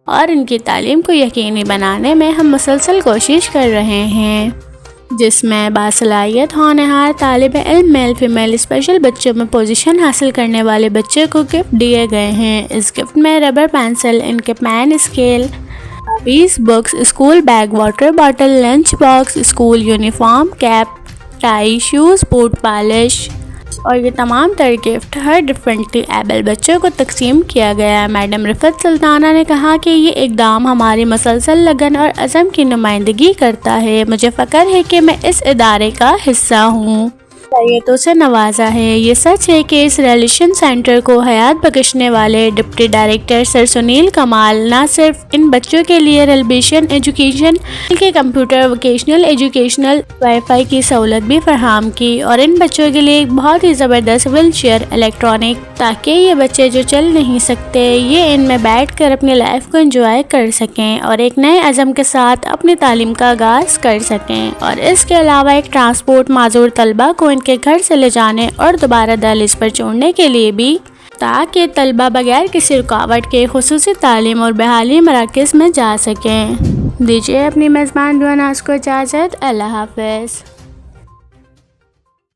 اور ان کی تعلیم کو یقینی بنانے میں ہم مسلسل کوشش کر رہے ہیں، جس میں باصلاحیت ہونہار طالب علم میل فیمیل اسپیشل بچوں میں پوزیشن حاصل کرنے والے بچے کو گفٹ دیے گئے ہیں۔ اس گفٹ میں rubber pencil, ink pen, scale, 20 books, school bag, water bottle, lunch box, school uniform, cap, tie, shoes, boot polish اور یہ تمام تر گفٹ ہر ڈفرینٹلی ایبل بچوں کو تقسیم کیا گیا ہے۔ میڈم رفعت سلطانہ نے کہا کہ یہ اقدام ہماری مسلسل لگن اور عزم کی نمائندگی کرتا ہے۔ مجھے فخر ہے کہ میں اس ادارے کا حصہ ہوں۔ صلاحیتوں سے نوازا ہے۔ یہ سچ ہے کہ اس ریلیشن سینٹر کو حیات بخشنے والے ڈپٹی ڈائریکٹر سر سنیل کمال نہ صرف ان بچوں کے لیے ریلیبیشن ایجوکیشن بلکہ computer, vocational educational, wi fi کی سہولت بھی فراہم کی، اور ان بچوں کے لیے ایک بہت ہی زبردست ویل چیئر الیکٹرانک، تاکہ یہ بچے جو چل نہیں سکتے یہ ان میں بیٹھ کر اپنی لائف کو انجوائے کر سکیں اور ایک نئے عزم کے ساتھ اپنی تعلیم کا آغاز کر سکیں، اور اس کے علاوہ ایک ٹرانسپورٹ معذور طلبہ کو ان کے گھر سے لے جانے اور دوبارہ دہلیز پر چھوڑنے کے لیے بھی، تاکہ طلبہ بغیر کسی رکاوٹ کے خصوصی تعلیم اور بحالی مراکز میں جا سکیں۔ دیجیے اپنی میزبان دعا ناز کو اجازت۔ اللہ حافظ۔